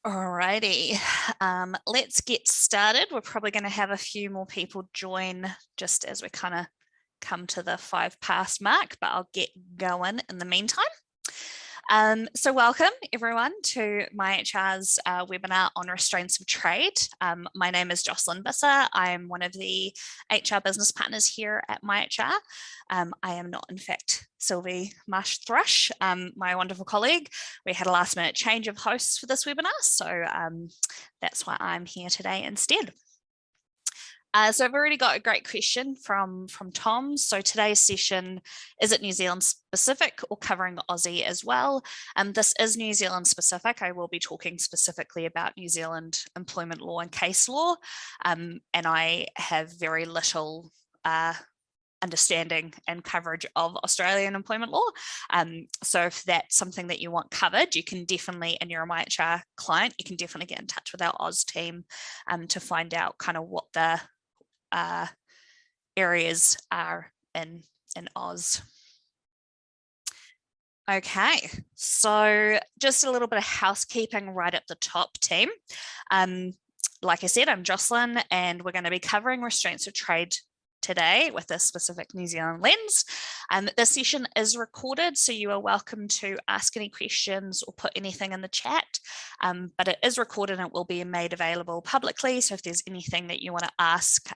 Alrighty, let's get started. We're probably going to have a few more people join just as we kind of come to the 5 past mark, but I'll get going in the meantime. So welcome everyone to MyHR's webinar on restraints of trade. My name is Jocelyn Visser. I am one of the HR business partners here at MyHR. I am not in fact Sylvie Marsh Thrush, my wonderful colleague. We had a last minute change of hosts for this webinar, so that's why I'm here today instead. So I've already got a great question from Tom. So today's session, is it New Zealand specific or covering Aussie as well? This is New Zealand specific. I will be talking specifically about New Zealand employment law and case law, and I have very little understanding and coverage of Australian employment law. So if that's something that you want covered, you can definitely, and you're a MyHR client, you can definitely get in touch with our Oz team to find out kind of what the areas are in Oz. Okay, so just a little bit of housekeeping right at the top, team. Like I said, I'm Jocelyn, and we're going to be covering restraints of trade today with a specific New Zealand lens. This session is recorded, so you are welcome to ask any questions or put anything in the chat, but it is recorded and it will be made available publicly. So if there's anything that you want to ask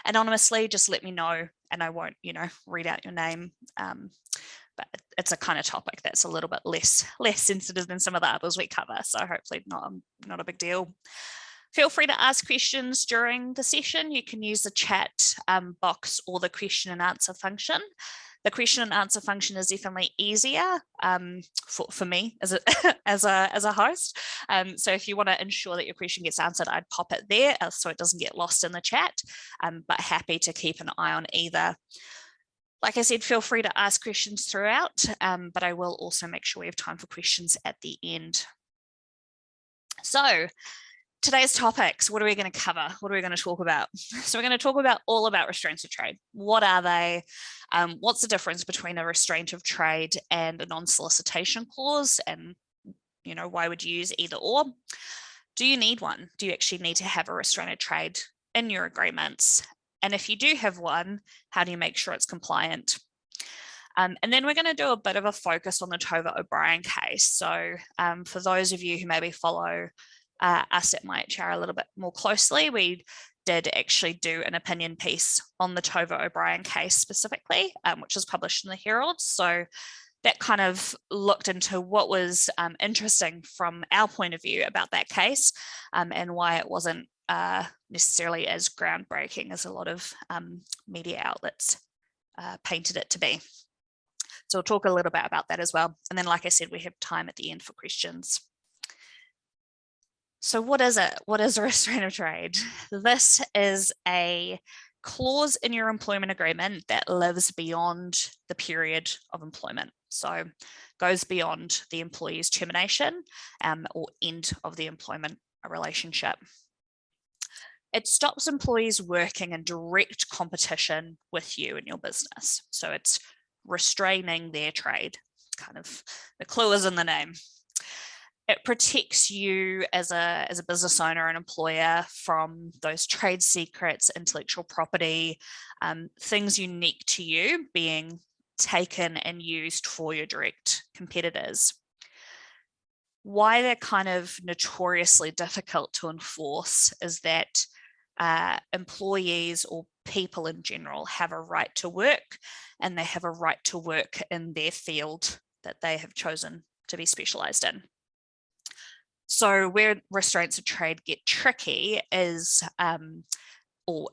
anonymously, just let me know and I won't, read out your name. But it's a kind of topic that's a little bit less sensitive than some of the others we cover. So hopefully not a big deal. Feel free to ask questions during the session. You can use the chat box or the question and answer function. The question and answer function is definitely easier for me as a host. So if you want to ensure that your question gets answered, I'd pop it there so it doesn't get lost in the chat, but happy to keep an eye on either. Like I said, feel free to ask questions throughout, but I will also make sure we have time for questions at the end. So, today's topics, what are we going to cover? What are we going to talk about? So we're going to talk about all about restraints of trade. What are they? What's the difference between a restraint of trade and a non-solicitation clause? And, why would you use either or? Do you need one? Do you actually need to have a restraint of trade in your agreements? And if you do have one, how do you make sure it's compliant? And then we're going to do a bit of a focus on the Toba O'Brien case. So for those of you who maybe follow us at MyHR a little bit more closely, we did actually do an opinion piece on the Toba O'Brien case specifically, which was published in the Herald. So that kind of looked into what was interesting from our point of view about that case and why it wasn't necessarily as groundbreaking as a lot of media outlets painted it to be. So we'll talk a little bit about that as well. And then, like I said, we have time at the end for questions. So what is it? What is a restraint of trade? This is a clause in your employment agreement that lives beyond the period of employment. So goes beyond the employee's termination or end of the employment relationship. It stops employees working in direct competition with you and your business. So it's restraining their trade. Kind of the clue is in the name. It protects you as a business owner and employer from those trade secrets, intellectual property, things unique to you being taken and used for your direct competitors. Why they're kind of notoriously difficult to enforce is that employees or people in general have a right to work, and they have a right to work in their field that they have chosen to be specialized in. So where restraints of trade get tricky is, or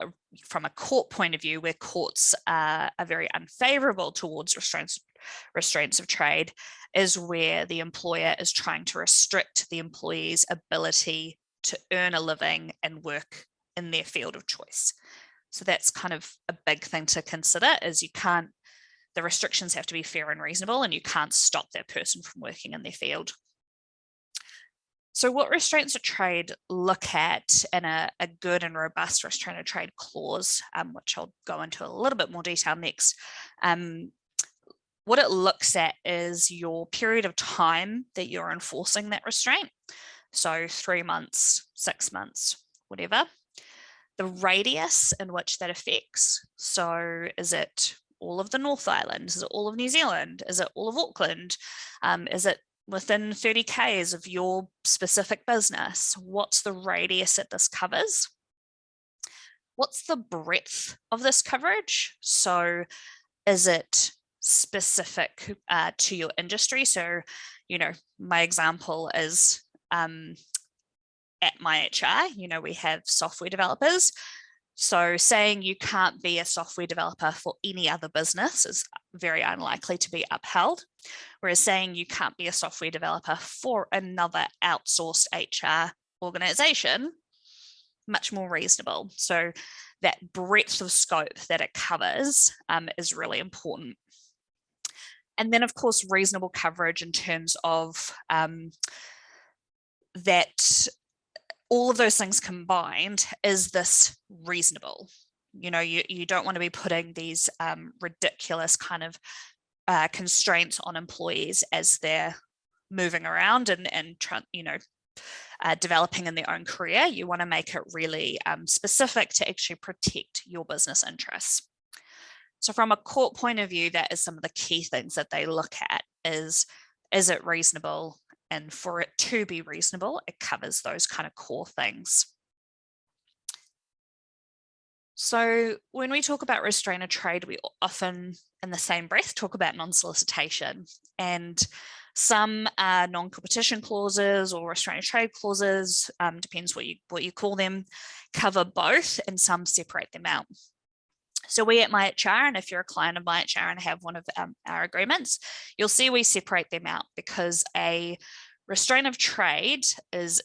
from a court point of view, where courts are very unfavorable towards restraints of trade, is where the employer is trying to restrict the employee's ability to earn a living and work in their field of choice. So that's kind of a big thing to consider, is the restrictions have to be fair and reasonable, and you can't stop that person from working in their field. So what restraints of trade look at in a good and robust restraint of trade clause, which I'll go into a little bit more detail next, what it looks at is your period of time that you're enforcing that restraint. So 3 months, 6 months, whatever. The radius in which that affects. So is it all of the North Island? Is it all of New Zealand? Is it all of Auckland? Is it within 30 k's of your specific business? What's the radius that this covers? What's the breadth of this coverage? So is it specific to your industry? So, my example is at MyHR, we have software developers. So saying you can't be a software developer for any other business is very unlikely to be upheld. Whereas saying you can't be a software developer for another outsourced HR organization, much more reasonable. So that breadth of scope that it covers is really important. And then, of course, reasonable coverage in terms of that all of those things combined, is this reasonable? You don't want to be putting these ridiculous kind of constraints on employees as they're moving around and developing in their own career. You want to make it really specific to actually protect your business interests. So from a court point of view, that is some of the key things that they look at is it reasonable? And for it to be reasonable, it covers those kind of core things. So when we talk about restraint of trade, we often, in the same breath, talk about non-solicitation. And some non-competition clauses or restraint of trade clauses, depends what you call them, cover both, and some separate them out. So we at MyHR, and if you're a client of MyHR and have one of our agreements, you'll see we separate them out, because a restraint of trade is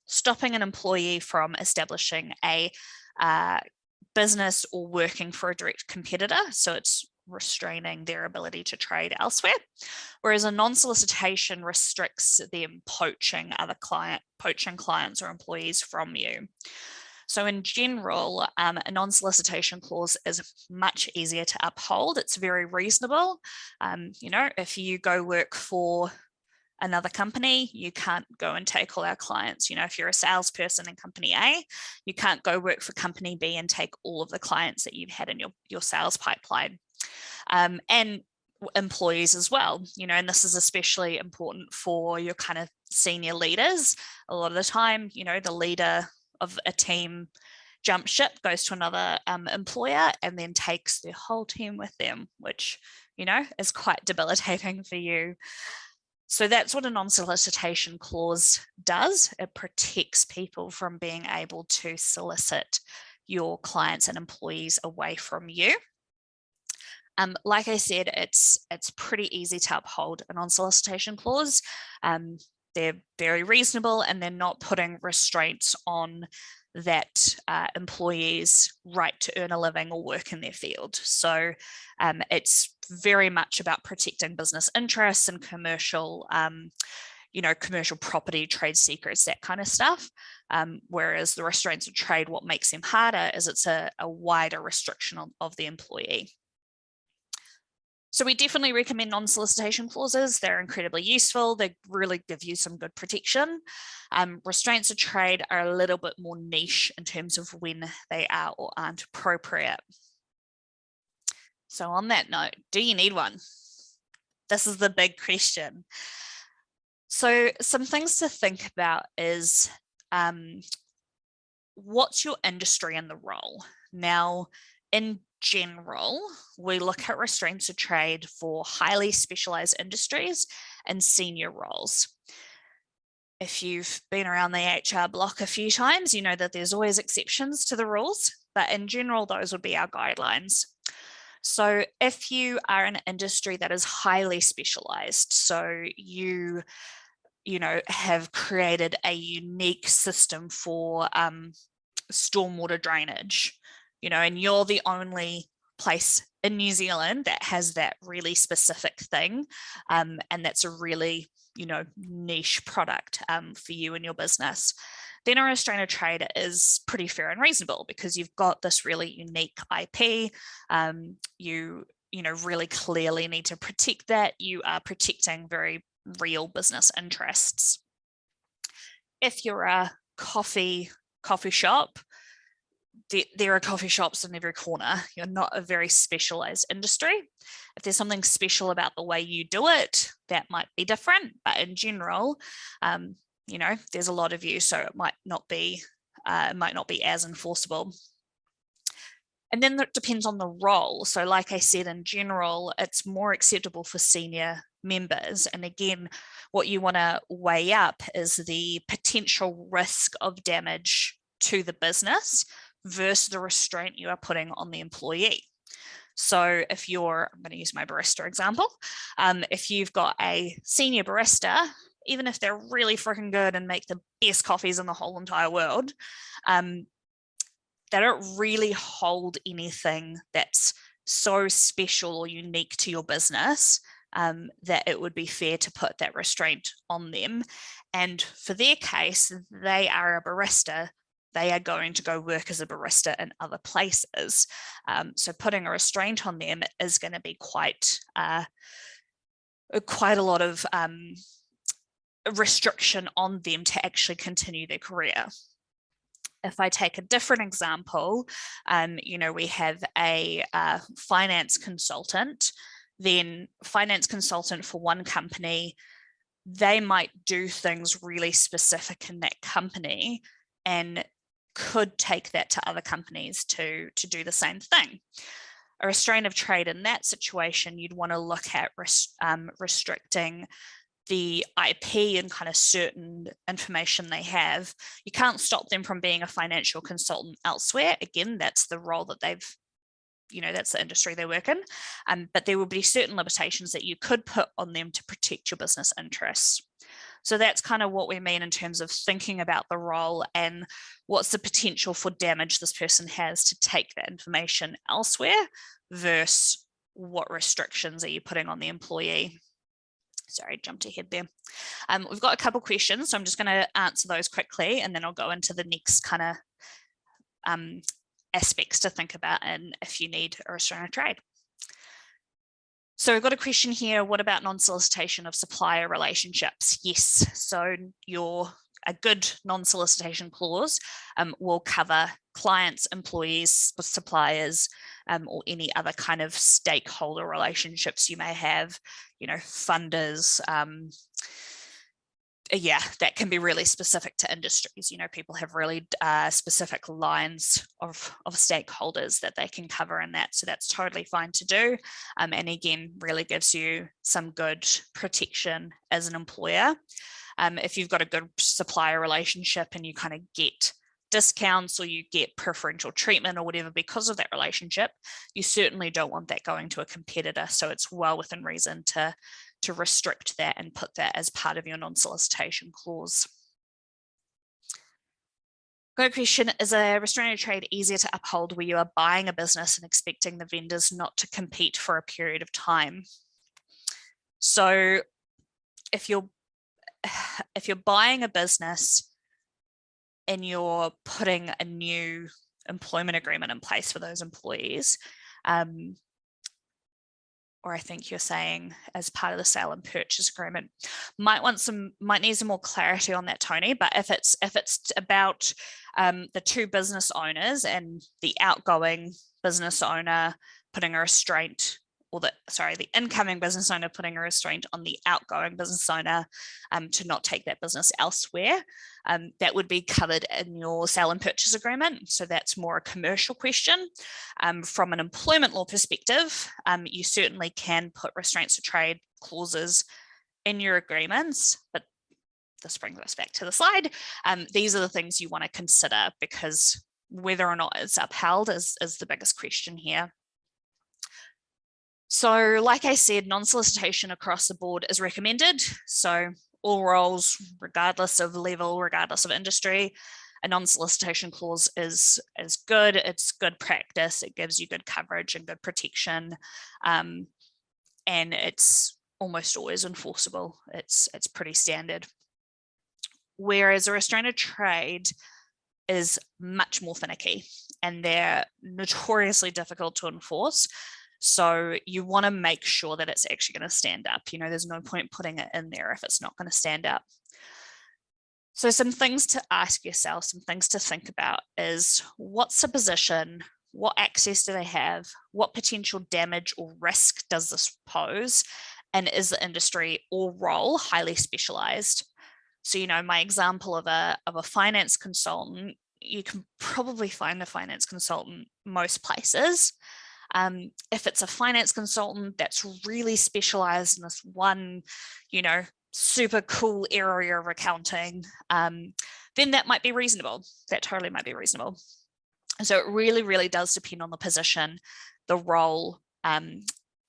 stopping an employee from establishing a business or working for a direct competitor. So it's restraining their ability to trade elsewhere. Whereas a non-solicitation restricts them poaching clients or employees from you. So in general, a non-solicitation clause is much easier to uphold. It's very reasonable. If you go work for another company, you can't go and take all our clients. If you're a salesperson in company A, you can't go work for company B and take all of the clients that you've had in your sales pipeline. And employees as well, and this is especially important for your kind of senior leaders. A lot of the time, the leader of a team jump ship, goes to another employer, and then takes their whole team with them, which, is quite debilitating for you. So that's what a non-solicitation clause does. It protects people from being able to solicit your clients and employees away from you. Like I said, it's pretty easy to uphold a non-solicitation clause. They're very reasonable, and they're not putting restraints on that employees' right to earn a living or work in their field. So it's very much about protecting business interests and commercial, commercial property, trade secrets, that kind of stuff. Whereas the restraints of trade, what makes them harder is it's a wider restriction of the employee. So we definitely recommend non-solicitation clauses. They're incredibly useful. They really give you some good protection. Restraints of trade are a little bit more niche in terms of when they are or aren't appropriate. So on that note, do you need one? This is the big question. So some things to think about is what's your industry and the role? Now, in general, we look at restraints of trade for highly specialized industries and senior roles. If you've been around the HR block a few times, you know that there's always exceptions to the rules, but in general, those would be our guidelines. So if you are in an industry that is highly specialized, so you have created a unique system for stormwater drainage, and you're the only place in New Zealand that has that really specific thing, and that's a really, niche product for you and your business, then a restraint of trade is pretty fair and reasonable, because you've got this really unique IP. You really clearly need to protect that. You are protecting very real business interests. If you're a coffee shop, there are coffee shops in every corner. You're not a very specialized industry. If there's something special about the way you do it, that might be different. But in general, you know, there's a lot of you, so it might not be as enforceable. And then that depends on the role. So like I said, in general, it's more acceptable for senior members. And again, what you want to weigh up is the potential risk of damage to the business versus the restraint you are putting on the employee. So if you're, I'm going to use my barista example, if you've got a senior barista, even if they're really freaking good and make the best coffees in the whole entire world, they don't really hold anything that's so special or unique to your business that it would be fair to put that restraint on them. And for their case, they are a barista. They are going to go work as a barista in other places. So putting a restraint on them is going to be quite a lot of restriction on them to actually continue their career. If I take a different example, you know, we have a finance consultant, then finance consultant for one company, they might do things really specific in that company and could take that to other companies to do the same thing. A restraint of trade in that situation, you'd want to look at restricting the IP and kind of certain information they have. You can't stop them from being a financial consultant elsewhere. Again, that's the role that they've, you know, that's the industry they work in. But there will be certain limitations that you could put on them to protect your business interests. So that's kind of what we mean in terms of thinking about the role and what's the potential for damage this person has to take that information elsewhere versus what restrictions are you putting on the employee. Sorry, I jumped ahead there. We've got a couple questions, so I'm just going to answer those quickly, and then I'll go into the next kind of aspects to think about and if you need a restraint of trade. So we've got a question here, what about non-solicitation of supplier relationships? Yes, so a good non-solicitation clause will cover clients, employees, suppliers, or any other kind of stakeholder relationships you may have, you know, funders. Yeah, that can be really specific to industries. You know, people have really specific lines of stakeholders that they can cover in that. So that's totally fine to do. And again, really gives you some good protection as an employer. If you've got a good supplier relationship and you kind of get discounts or you get preferential treatment or whatever because of that relationship, you certainly don't want that going to a competitor. So it's well within reason to restrict that and put that as part of your non-solicitation clause. Good question. Is a restraint of trade easier to uphold where you are buying a business and expecting the vendors not to compete for a period of time? So if you're buying a business and you're putting a new employment agreement in place for those employees, or I think you're saying as part of the sale and purchase agreement, might need some more clarity on that, Tony. But if it's about the two business owners and the outgoing business owner putting a restraint, or the incoming business owner putting a restraint on the outgoing business owner to not take that business elsewhere, that would be covered in your sale and purchase agreement. So that's more a commercial question. From an employment law perspective, you certainly can put restraints of trade clauses in your agreements, but this brings us back to the slide. These are the things you want to consider, because whether or not it's upheld is the biggest question here. So like I said, non-solicitation across the board is recommended. So all roles, regardless of level, regardless of industry, a non-solicitation clause is good. It's good practice. It gives you good coverage and good protection. And it's almost always enforceable. It's pretty standard. Whereas a restraint of trade is much more finicky, and they're notoriously difficult to enforce. So you want to make sure that it's actually going to stand up. There's no point putting it in there if it's not going to stand up. So some things to ask yourself, some things to think about is, what's the position? What access do they have? What potential damage or risk does this pose? And is the industry or role highly specialized? So, my example of a finance consultant, you can probably find a finance consultant most places. If it's a finance consultant that's really specialized in this one, super cool area of accounting, then that might be reasonable. That totally might be reasonable. So it really, really does depend on the position, the role, and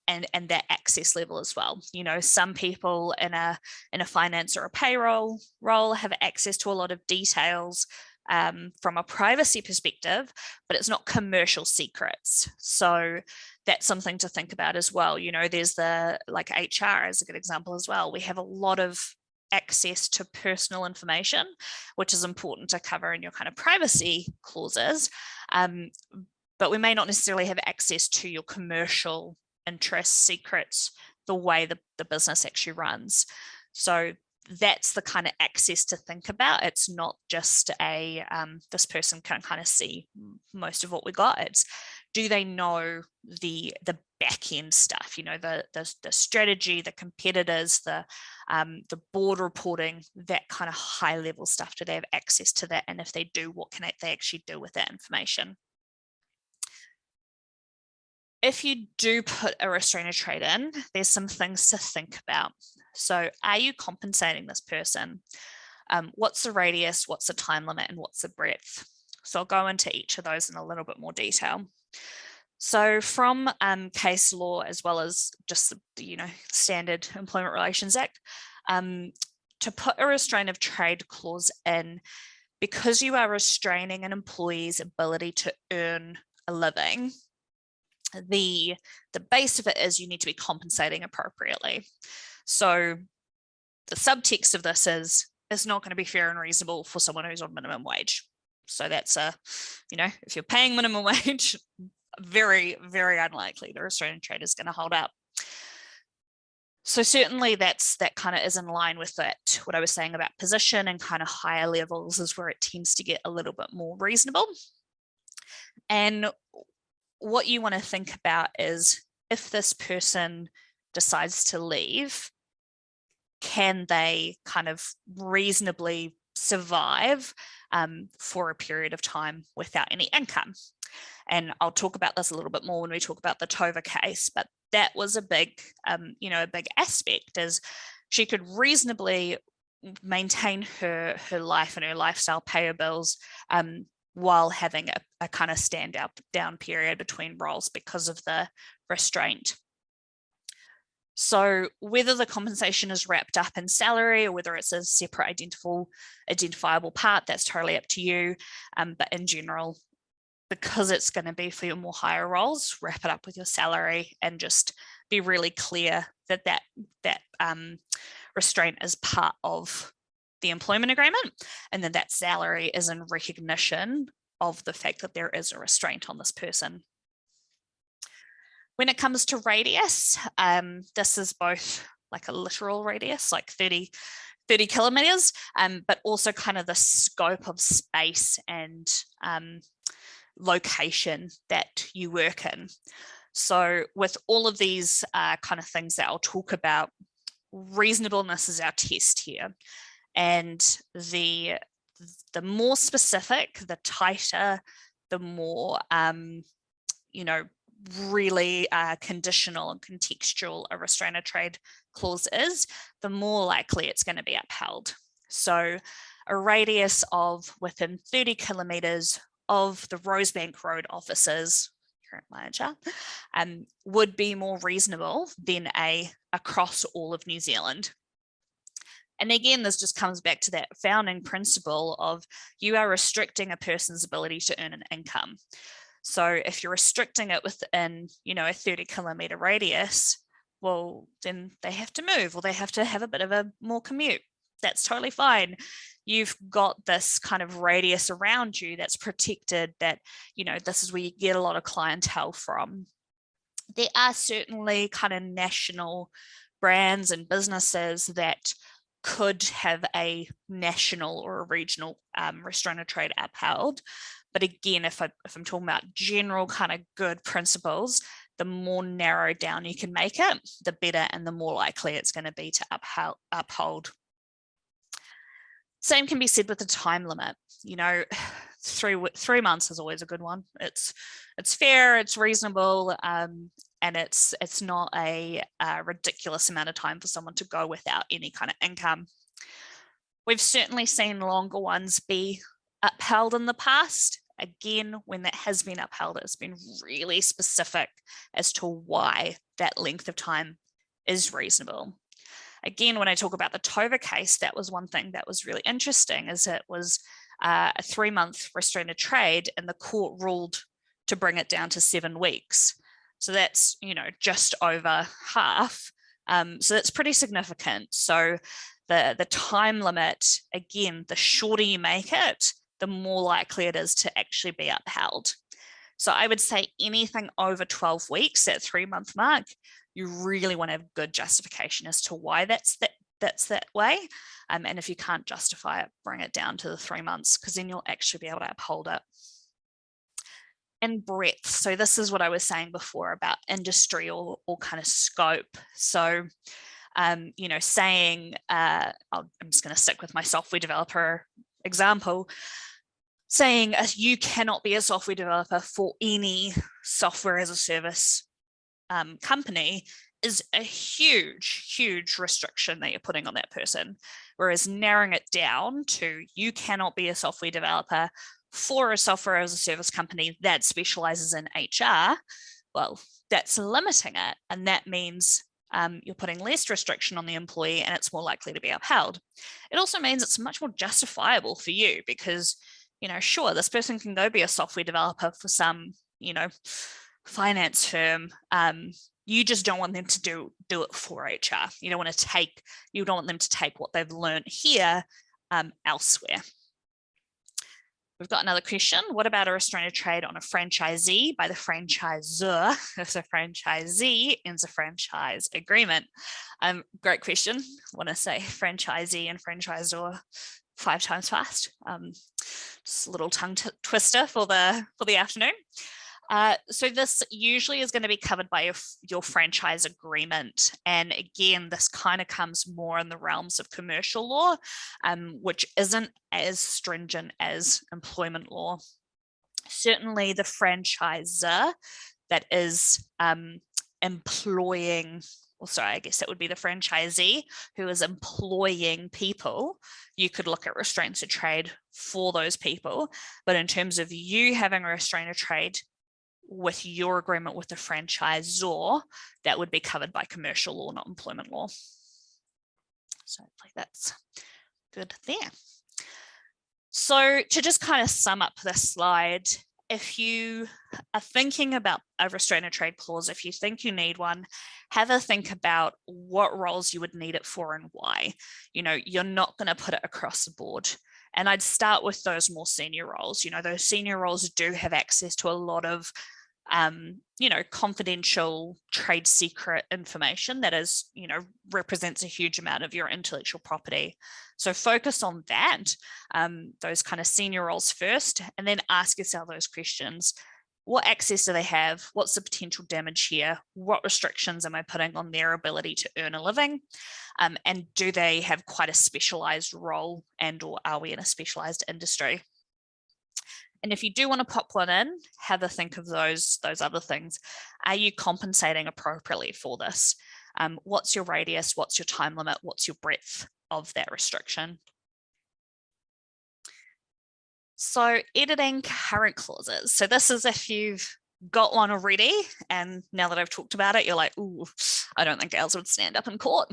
that access level as well. Some people in a finance or a payroll role have access to a lot of details from a privacy perspective, but it's not commercial secrets. So that's something to think about as well. There's like HR as a good example as well. We have a lot of access to personal information, which is important to cover in your kind of privacy clauses. But we may not necessarily have access to your commercial interests, secrets, the way the business actually runs. So that's the kind of access to think about. It's not just this person can kind of see most of what we got. It's, do they know the back end stuff, the strategy, the competitors, the board reporting, that kind of high level stuff. Do they have access to that? And if they do, what can they actually do with that information? If you do put a restrainer trade in, there's some things to think about. So are you compensating this person? What's the radius? What's the time limit? And what's the breadth? So I'll go into each of those in a little bit more detail. So from case law, as well as just the standard Employment Relations Act, to put a restraint of trade clause in, because you are restraining an employee's ability to earn a living, the base of it is you need to be compensating appropriately. So the subtext of this is, it's not going to be fair and reasonable for someone who's on minimum wage. So that's if you're paying minimum wage, very, very unlikely the restraining trade is going to hold up. So certainly that kind of is in line with that, what I was saying about position and kind of higher levels is where it tends to get a little bit more reasonable. And what you want to think about is, if this person decides to leave, can they kind of reasonably survive for a period of time without any income? And I'll talk about this a little bit more when we talk about the Toba case, but that was a big, a big aspect, is she could reasonably maintain her life and her lifestyle, pay her bills, while having a kind of stand down period between roles because of the restraint. So whether the compensation is wrapped up in salary or whether it's a separate identifiable part, that's totally up to you. But in general, because it's going to be for your more higher roles, wrap it up with your salary and just be really clear that restraint is part of the employment agreement, and then that salary is in recognition of the fact that there is a restraint on this person. When it comes to radius, this is both like a literal radius, like 30 kilometers, but also kind of the scope of space and location that you work in. So with all of these kind of things that I'll talk about, reasonableness is our test here. And the more specific, the tighter, the more, really conditional and contextual a restrainer trade clause is, the more likely it's going to be upheld. So a radius of within 30 kilometers of the Rosebank Road offices, current manager, would be more reasonable than across all of New Zealand. And again, this just comes back to that founding principle of, you are restricting a person's ability to earn an income. So if you're restricting it within, a 30 kilometer radius, well, then they have to move, or they have to have a bit of a more commute. That's totally fine. You've got this kind of radius around you that's protected, that, this is where you get a lot of clientele from. There are certainly kind of national brands and businesses that could have a national or a regional restraint of trade upheld. But again, if I'm talking about general kind of good principles, the more narrowed down you can make it, the better and the more likely it's going to be to uphold. Same can be said with the time limit. You know, 3 months is always a good one. It's fair, it's reasonable, and it's not a ridiculous amount of time for someone to go without any kind of income. We've certainly seen longer ones be upheld in the past. Again, when that has been upheld, it's been really specific as to why that length of time is reasonable. Again, when I talk about the Toba case, that was one thing that was really interesting, is it was a 3-month restraint of trade, and the court ruled to bring it down to 7 weeks. So that's, you know, just over half. So that's pretty significant. So the time limit, again, the shorter you make it, the more likely it is to actually be upheld. So I would say anything over 12 weeks, that 3-month mark, you really want to have good justification as to why that's that way. And if you can't justify it, bring it down to the 3 months, because then you'll actually be able to uphold it. And breadth. So this is what I was saying before about industry or kind of scope. So, you know, saying, I'm just going to stick with my software developer example, saying you cannot be a software developer for any software as a service company is a huge restriction that you're putting on that person. Whereas narrowing it down to you cannot be a software developer for a software as a service company that specializes in HR, well, that's limiting it. And that means you're putting less restriction on the employee and it's more likely to be upheld. It also means it's much more justifiable for you because, you know, sure, this person can go be a software developer for some, you know, finance firm. You just don't want them to do it for HR. You don't want them to take what they've learned here elsewhere. We've got another question. What about a restraint of trade on a franchisee by the franchisor if the franchisee ends a franchise agreement? Great question. I want to say franchisee and franchisor 5 times fast. Just a little tongue twister for the afternoon. So this usually is going to be covered by your franchise agreement. And again, this kind of comes more in the realms of commercial law, which isn't as stringent as employment law. Certainly the franchisor that is employing, well, sorry, I guess that would be the franchisee who is employing people. You could look at restraints of trade for those people. But in terms of you having a restraint of trade with your agreement with the franchisor, that would be covered by commercial law, not employment law. So hopefully that's good there. So to just kind of sum up this slide, if you are thinking about a restraint of trade clause, if you think you need one, have a think about what roles you would need it for and why. You know, you're not going to put it across the board. And I'd start with those more senior roles. You know, those senior roles do have access to a lot of, you know, confidential trade secret information that is, you know, represents a huge amount of your intellectual property. So focus on that, those kind of senior roles first, and then ask yourself those questions. What access do they have? What's the potential damage here? What restrictions am I putting on their ability to earn a living? And do they have quite a specialized role, and or are we in a specialized industry? And if you do want to pop one in, have a think of those other things. Are you compensating appropriately for this? What's your radius? What's your time limit? What's your breadth of that restriction? So editing current clauses. So this is if you've got one already, and now that I've talked about it, you're like, ooh, I don't think ours would stand up in court.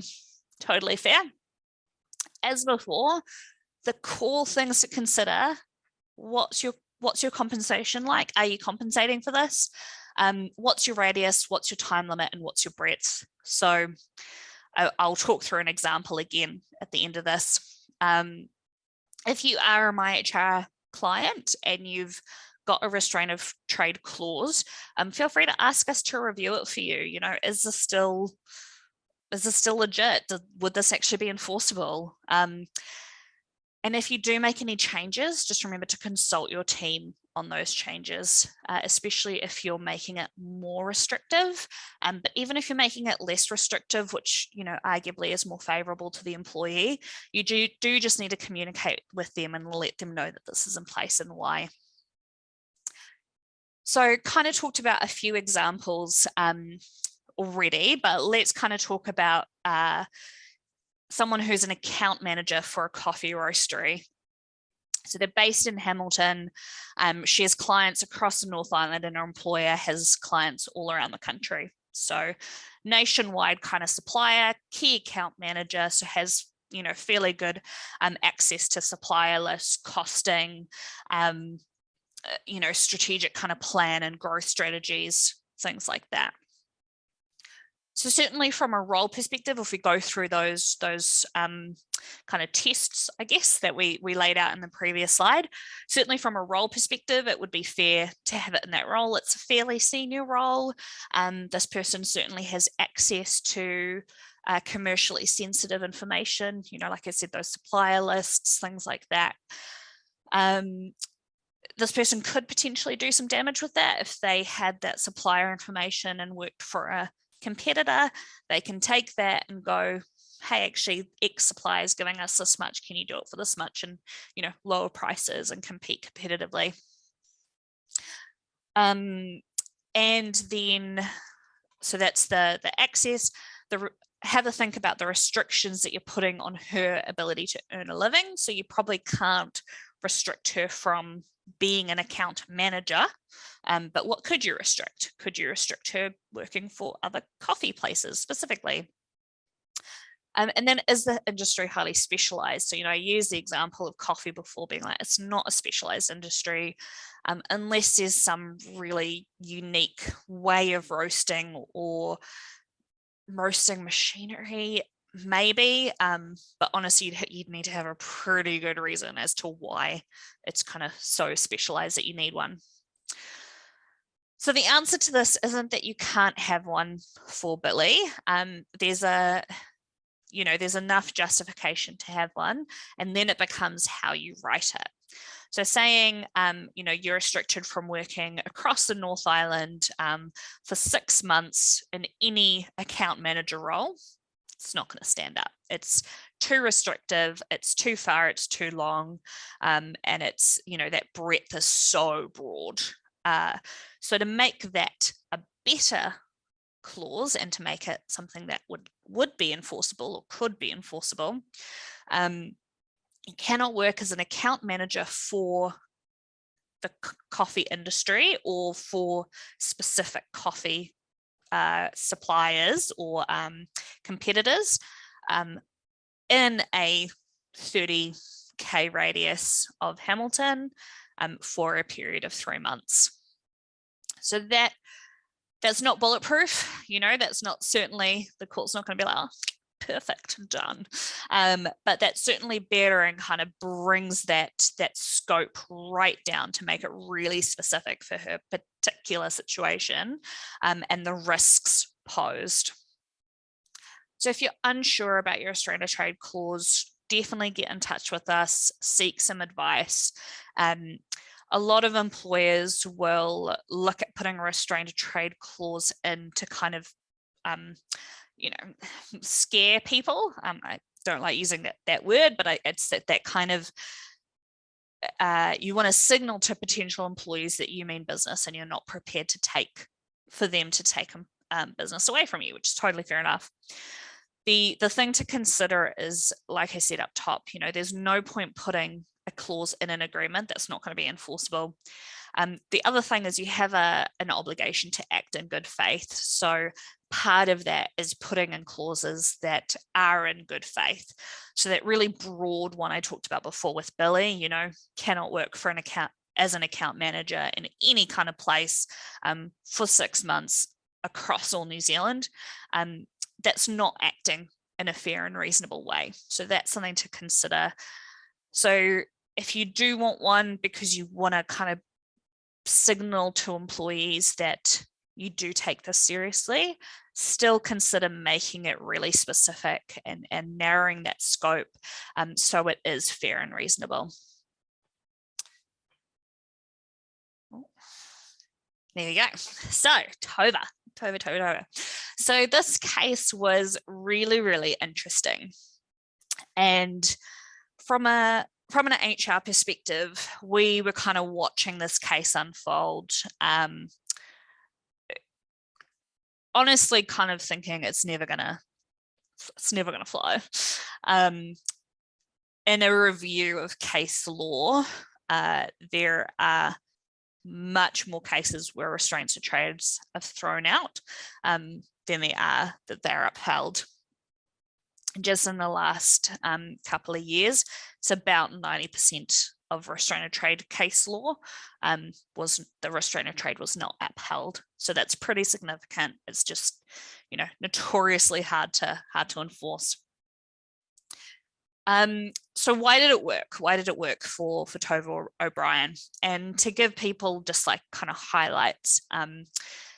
Totally fair. As before, the core things to consider: what's your compensation like? Are you compensating for this? What's your radius? What's your time limit? And what's your breadth? So I'll talk through an example again at the end of this. If you are a MyHR client and you've got a restraint of trade clause, feel free to ask us to review it for you. You know, is this still legit? Would this actually be enforceable? And if you do make any changes, just remember to consult your team on those changes, especially if you're making it more restrictive. But even if you're making it less restrictive, which, you know, arguably is more favorable to the employee, you do just need to communicate with them and let them know that this is in place and why. So kind of talked about a few examples already, but let's kind of talk about someone who's an account manager for a coffee roastery. So they're based in Hamilton. She has clients across the North Island, and her employer has clients all around the country. So nationwide kind of supplier, key account manager, so has, you know, fairly good access to supplier lists, costing, you know, strategic kind of plan and growth strategies, things like that. So certainly from a role perspective, if we go through those kind of tests, I guess, that we laid out in the previous slide, certainly from a role perspective, it would be fair to have it in that role. It's a fairly senior role. This person certainly has access to commercially sensitive information, you know, like I said, those supplier lists, things like that. This person could potentially do some damage with that if they had that supplier information and worked for a competitor. They can take that and go, hey, actually X supplier is giving us this much, can you do it for this much, and, you know, lower prices and compete competitively. And then, so that's the access. Have a think about the restrictions that you're putting on her ability to earn a living. So you probably can't restrict her from being an account manager, but what could you restrict? Could you restrict her working for other coffee places specifically? And then, is the industry highly specialized? So, you know, I used the example of coffee before, being like, it's not a specialized industry unless there's some really unique way of roasting or roasting machinery, maybe, but honestly, you'd need to have a pretty good reason as to why it's kind of so specialized that you need one. So the answer to this isn't that you can't have one for Billy. There's enough justification to have one, and then it becomes how you write it. So saying, you know, you're restricted from working across the North Island for 6 months in any account manager role, it's not going to stand up. It's too restrictive, it's too far, it's too long, and it's, you know, that breadth is so broad. So to make that a better clause and to make it something that would be enforceable or could be enforceable, you cannot work as an account manager for the coffee industry or for specific coffee suppliers or competitors in a 30k radius of Hamilton for a period of 3 months. So that's not bulletproof, you know, that's not, certainly the court's not going to be like, oh, perfect, done. But that's certainly better and kind of brings that scope right down to make it really specific for her particular situation and the risks posed. So if you're unsure about your restraint of trade clause, definitely get in touch with us, seek some advice. A lot of employers will look at putting a restraint of trade clause in to kind of you know, scare people. I don't like using that word, but it's that kind of, you want to signal to potential employees that you mean business and you're not prepared to for them to take business away from you, which is totally fair enough. The thing to consider is, like I said up top, you know, there's no point putting a clause in an agreement that's not going to be enforceable. The other thing is you have an obligation to act in good faith. So part of that is putting in clauses that are in good faith. So that really broad one I talked about before with Billy, you know, cannot work for an account as an account manager in any kind of place for 6 months across all New Zealand. That's not acting in a fair and reasonable way. So that's something to consider. So if you do want one because you want to kind of signal to employees that you do take this seriously, still consider making it really specific and narrowing that scope so it is fair and reasonable. There we go. So Toba. So this case was really, really interesting. And from an HR perspective, we were kind of watching this case unfold. Honestly, kind of thinking it's never gonna fly. In a review of case law, there are much more cases where restraints of trades are thrown out than there are that they're upheld. Just in the last couple of years, it's about 90% of restraint of trade case law the restraint of trade was not upheld. So that's pretty significant. It's just, notoriously hard to enforce. So why did it work? Why did it work for Toba O'Brien? And to give people just like kind of highlights,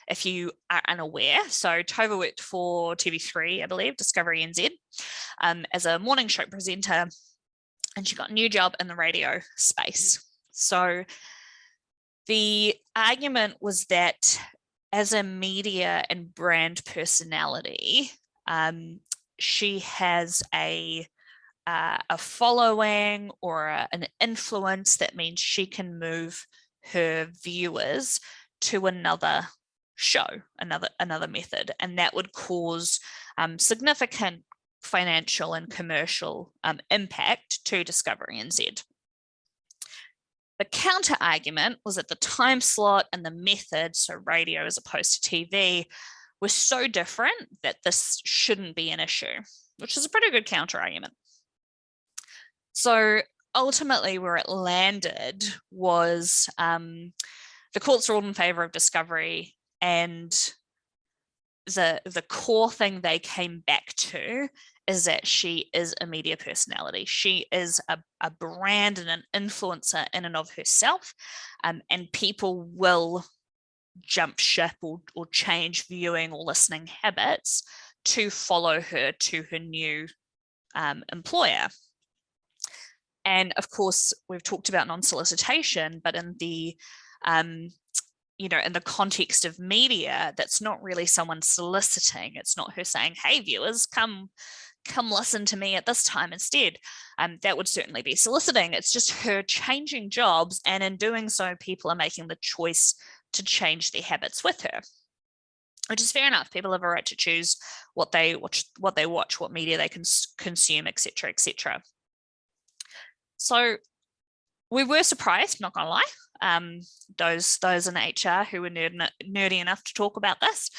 if you are unaware, so Toba worked for TV3, I believe, Discovery NZ, as a morning show presenter, and she got a new job in the radio space. So the argument was that as a media and brand personality, she has a following or an influence that means she can move her viewers to another show, another method, and that would cause significant financial and commercial impact to Discovery NZ. The counter argument was that the time slot and the method, so radio as opposed to TV, were so different that this shouldn't be an issue, which is a pretty good counter argument. So ultimately where it landed was the courts ruled in favor of Discovery, and the core thing they came back to is that she is a media personality. She is a brand and an influencer in and of herself, and people will jump ship or change viewing or listening habits to follow her to her new employer. And of course, we've talked about non-solicitation, but in the in the context of media, that's not really someone soliciting. It's not her saying, "Hey, viewers, come listen to me at this time instead." That would certainly be soliciting. It's just her changing jobs, and in doing so, people are making the choice to change their habits with her, which is fair enough. People have a right to choose what they watch, what media they can consume, etc., etc. So we were surprised, not gonna lie, those in HR who were nerdy enough to talk about this.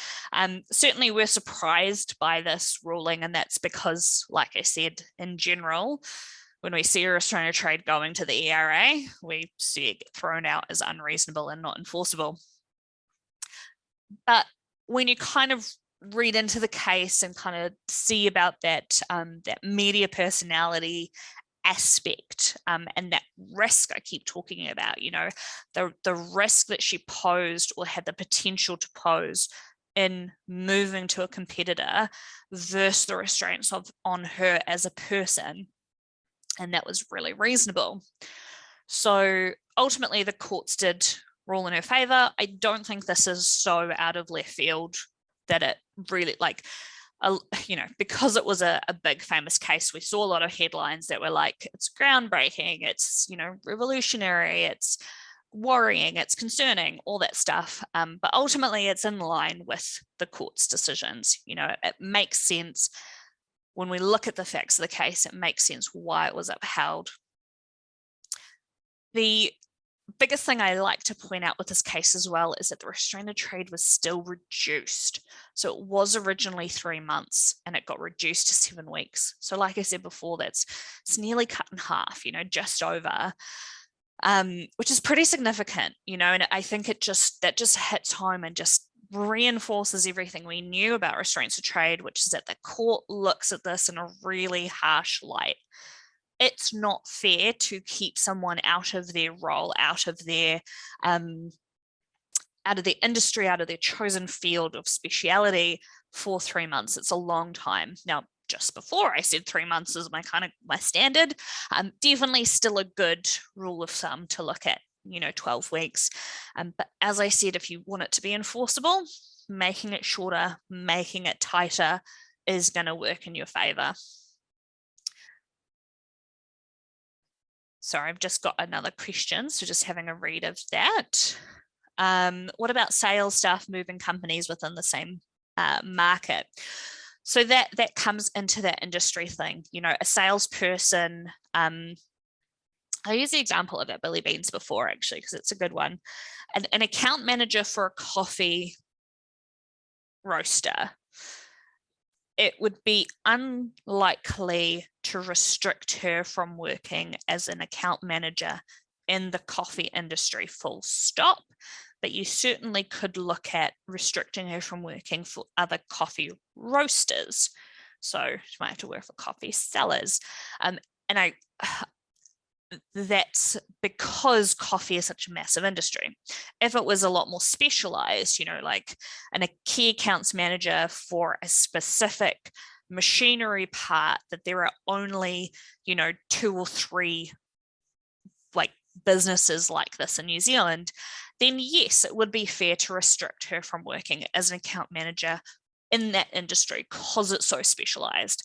Certainly we're surprised by this ruling, and that's because, like I said, in general, when we see a restraint of trade going to the ERA, we see it get thrown out as unreasonable and not enforceable. But when you kind of read into the case and kind of see about that media personality aspect and that risk I keep talking about, the risk that she posed or had the potential to pose in moving to a competitor versus the restraints on her as a person, and that was really reasonable. So ultimately the courts did rule in her favor. I don't think this is so out of left field that it really, because it was a big famous case, we saw a lot of headlines that were like, it's groundbreaking, it's, revolutionary, it's worrying, it's concerning, all that stuff. But ultimately it's in line with the court's decisions. It makes sense when we look at the facts of the case, it makes sense why it was upheld. The biggest thing I like to point out with this case as well is that the restraint of trade was still reduced. So it was originally 3 months and it got reduced to 7 weeks. So like I said before, it's nearly cut in half, just over, which is pretty significant, and I think that just hits home and just reinforces everything we knew about restraints of trade, which is that the court looks at this in a really harsh light. It's not fair to keep someone out of their role, out of their out of their industry, out of their chosen field of speciality for 3 months. It's a long time. Now, just before I said 3 months is my standard, definitely still a good rule of thumb to look at, 12 weeks. But as I said, if you want it to be enforceable, making it shorter, making it tighter is going to work in your favor. Sorry, I've just got another question, so just having a read of that. What about sales staff moving companies within the same market? So that comes into that industry thing. A salesperson, I used the example of that Billy Beans before, actually, because it's a good one. An account manager for a coffee roaster, it would be unlikely to restrict her from working as an account manager in the coffee industry, full stop. But you certainly could look at restricting her from working for other coffee roasters. So she might have to work for coffee sellers. And that's because coffee is such a massive industry. If it was a lot more specialized, like a key accounts manager for a specific machinery part that there are only, 2 or 3 like businesses like this in New Zealand, then yes, it would be fair to restrict her from working as an account manager in that industry because it's so specialized.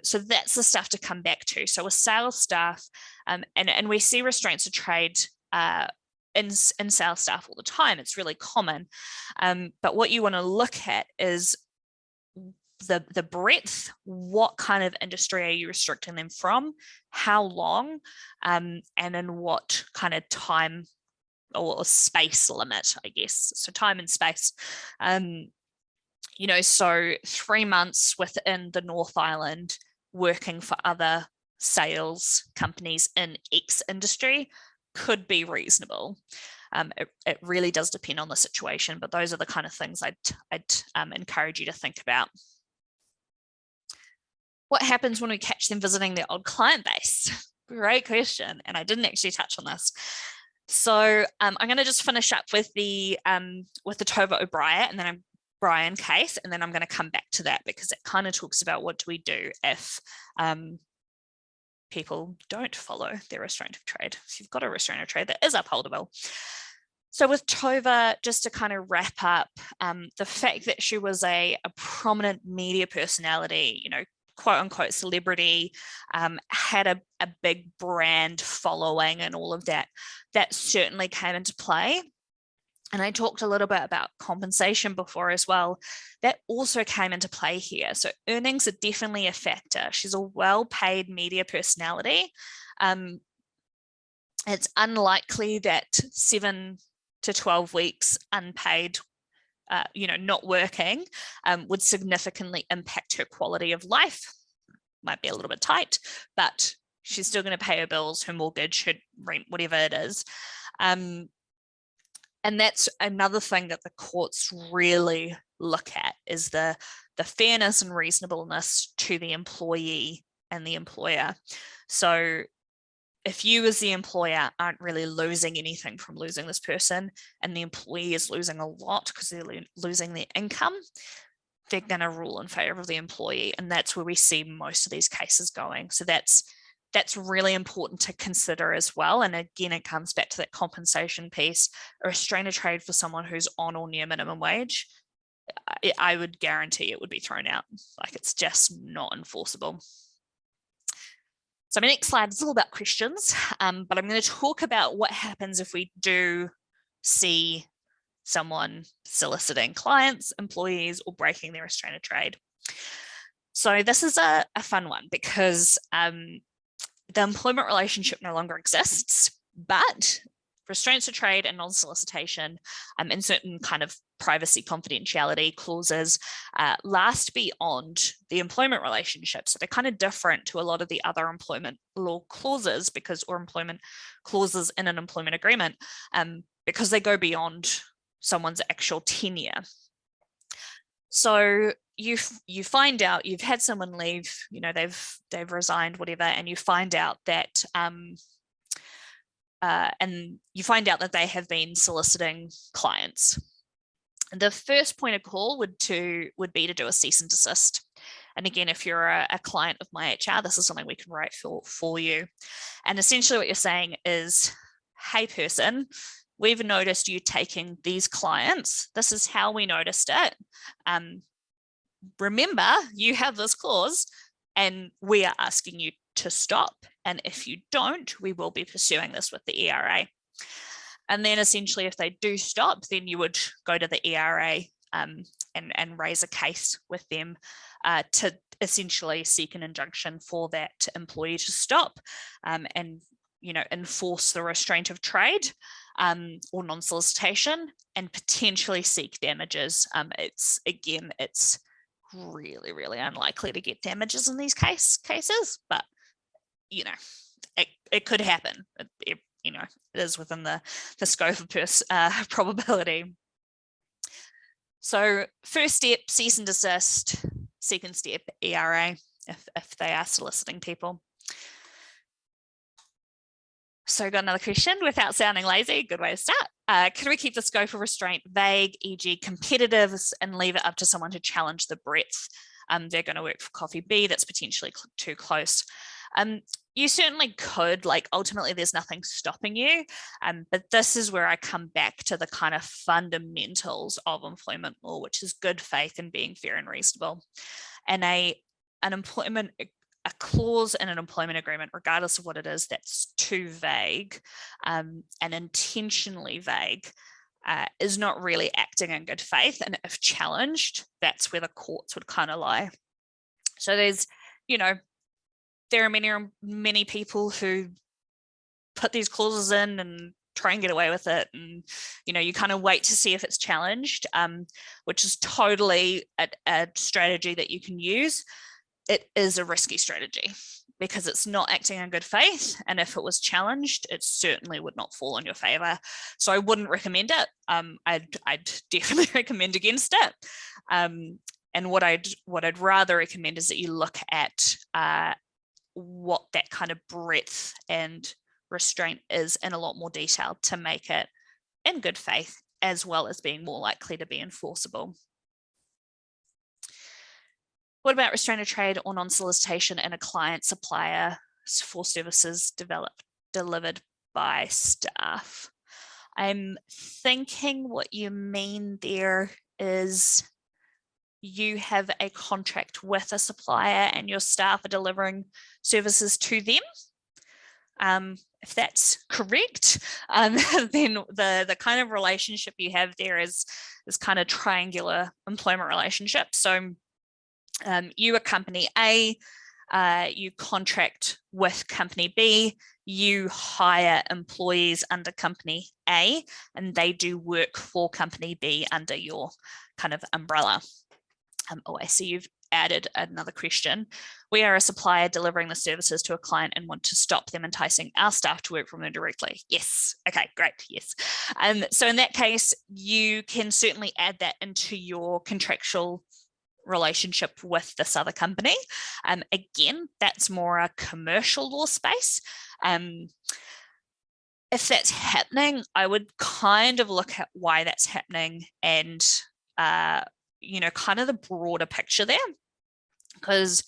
So that's the stuff to come back to. So with sales staff, and we see restraints of trade in sales staff all the time. It's really common. But what you want to look at is the breadth. What kind of industry are you restricting them from? How long? And in what kind of time or space limit, I guess. So time and space. So 3 months within the North Island working for other sales companies in X industry could be reasonable. It really does depend on the situation, but those are the kind of things I'd encourage you to think about. What happens when we catch them visiting their old client base? Great question, and I didn't actually touch on this. So I'm going to just finish up with the Toba O'Brien, and then I'm Brian case, and then I'm going to come back to that because it kind of talks about what do we do if people don't follow their restraint of trade. If you've got a restraint of trade that is upholdable. So with Toba, just to kind of wrap up, the fact that she was a prominent media personality, quote unquote celebrity, had a big brand following and all of that, that certainly came into play. And I talked a little bit about compensation before as well. That also came into play here. So earnings are definitely a factor. She's a well-paid media personality. It's unlikely that 7 to 12 weeks unpaid, not working, would significantly impact her quality of life. Might be a little bit tight, but she's still going to pay her bills, her mortgage, her rent, whatever it is. And that's another thing that the courts really look at is the fairness and reasonableness to the employee and the employer. So if you as the employer aren't really losing anything from losing this person and the employee is losing a lot because they're losing their income, they're going to rule in favor of the employee. And that's where we see most of these cases going. So that's really important to consider as well. And again, it comes back to that compensation piece. A restraint of trade for someone who's on or near minimum wage, I would guarantee it would be thrown out. Like it's just not enforceable. So my next slide is all about questions, but I'm going to talk about what happens if we do see someone soliciting clients, employees, or breaking their restraint of trade. So this is a fun one because the employment relationship no longer exists, but restraints of trade and non-solicitation and certain kind of privacy confidentiality clauses last beyond the employment relationship. So they're kind of different to a lot of the other employment law clauses or employment clauses in an employment agreement because they go beyond someone's actual tenure. So you find out you've had someone leave, they've resigned, whatever, and you find out that and you find out that they have been soliciting clients. The first point of call would be to do a cease and desist. And again, if you're a client of MyHR, this is something we can write for you. And essentially what you're saying is, hey person, we've noticed you taking these clients. This is how we noticed it. Remember, you have this clause and we are asking you to stop. And if you don't, we will be pursuing this with the ERA. And then essentially if they do stop, then you would go to the ERA and raise a case with them to essentially seek an injunction for that employee to stop and enforce the restraint of trade or non-solicitation and potentially seek damages. It's really, really unlikely to get damages in these cases, but it could happen. It is within the scope of probability. So first step, cease and desist. Second step, ERA, if they are soliciting people. So got another question, without sounding lazy, good way to start. Could we keep the scope of restraint vague, e.g. competitive, and leave it up to someone to challenge the breadth? They're going to work for coffee B, that's potentially too close. You certainly could, ultimately there's nothing stopping you, but this is where I come back to the kind of fundamentals of employment law, which is good faith and being fair and reasonable. And a clause in an employment agreement, regardless of what it is, that's too vague and intentionally vague, is not really acting in good faith. And if challenged, that's where the courts would kind of lie. So there's, there are many people who put these clauses in and try and get away with it. And, you kind of wait to see if it's challenged, which is totally a strategy that you can use. It is a risky strategy because it's not acting in good faith. And if it was challenged, it certainly would not fall in your favor. So I wouldn't recommend it. I'd definitely recommend against it. And what I'd rather recommend is that you look at what that kind of breadth and restraint is in a lot more detail to make it in good faith, as well as being more likely to be enforceable. What about restraint of trade or non-solicitation in a client supplier for services delivered by staff? I'm thinking what you mean there is you have a contract with a supplier and your staff are delivering services to them. If that's correct, then the kind of relationship you have there is kind of triangular employment relationship. So you are company A, you contract with company B, you hire employees under company A, and they do work for company B under your kind of umbrella. I see you've added another question. We are a supplier delivering the services to a client and want to stop them enticing our staff to work from them directly. Yes. Okay, great. Yes. So in that case, you can certainly add that into your contractual relationship with this other company. Again, that's more a commercial law space. If that's happening, I would kind of look at why that's happening and kind of the broader picture there. Because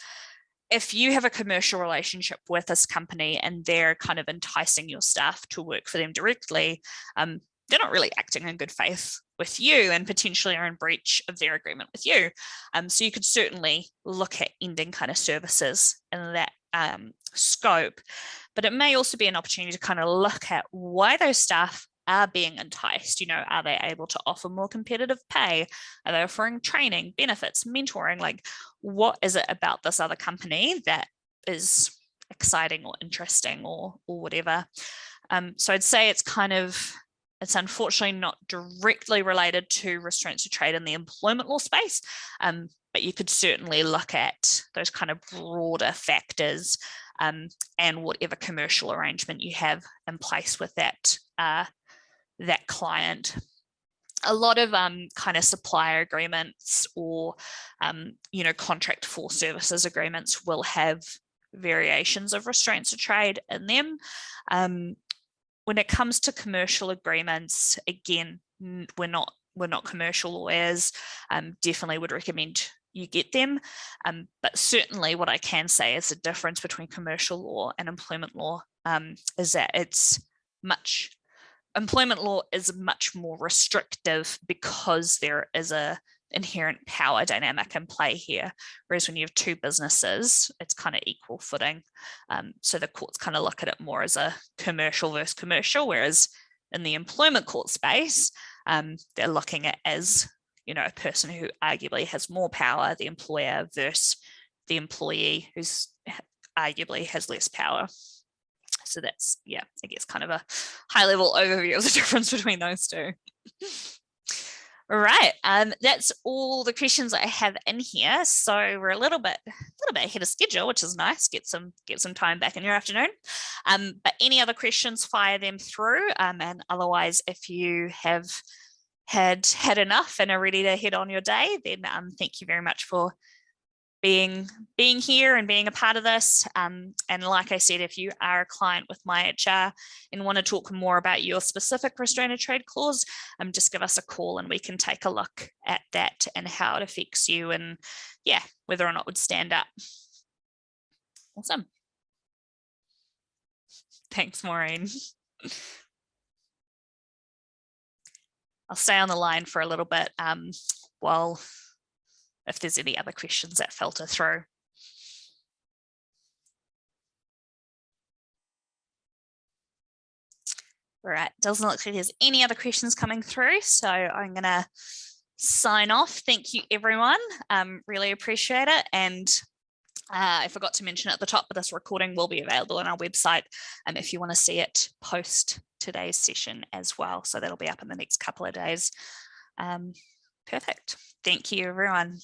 if you have a commercial relationship with this company and they're kind of enticing your staff to work for them directly, they're not really acting in good faith with you and potentially are in breach of their agreement with you. So you could certainly look at ending kind of services in that scope, but it may also be an opportunity to kind of look at why those staff are being enticed. Are they able to offer more competitive pay? Are they offering training, benefits, mentoring? What is it about this other company that is exciting or interesting or whatever? So I'd say it's unfortunately not directly related to restraints of trade in the employment law space, but you could certainly look at those kind of broader factors and whatever commercial arrangement you have in place with that client. A lot of kind of supplier agreements or contract for services agreements will have variations of restraints of trade in them. when it comes to commercial agreements, again, we're not commercial lawyers. Definitely would recommend you get them. But certainly what I can say is the difference between commercial law and employment law is that employment law is much more restrictive because there is a inherent power dynamic in play here. Whereas when you have two businesses, it's kind of equal footing. So the courts kind of look at it more as a commercial versus commercial, whereas in the employment court space, they're looking at as, a person who arguably has more power, the employer, versus the employee who's arguably has less power. So that's, I guess kind of a high level overview of the difference between those two. All right, that's all the questions I have in here. So we're a little bit ahead of schedule, which is nice. Get some time back in your afternoon. But any other questions, fire them through. And otherwise, if you have had enough and are ready to head on your day, then thank you very much for being here and being a part of this. And like I said, if you are a client with MyHR and want to talk more about your specific restraint of trade clause, just give us a call and we can take a look at that and how it affects you and whether or not it would stand up. Awesome. Thanks, Maureen. I'll stay on the line for a little bit while if there's any other questions that filter through. All right, doesn't look like there's any other questions coming through, so I'm going to sign off. Thank you, everyone. Really appreciate it. And I forgot to mention at the top, but this recording will be available on our website if you want to see it post today's session as well. So that'll be up in the next couple of days. Perfect. Thank you, everyone.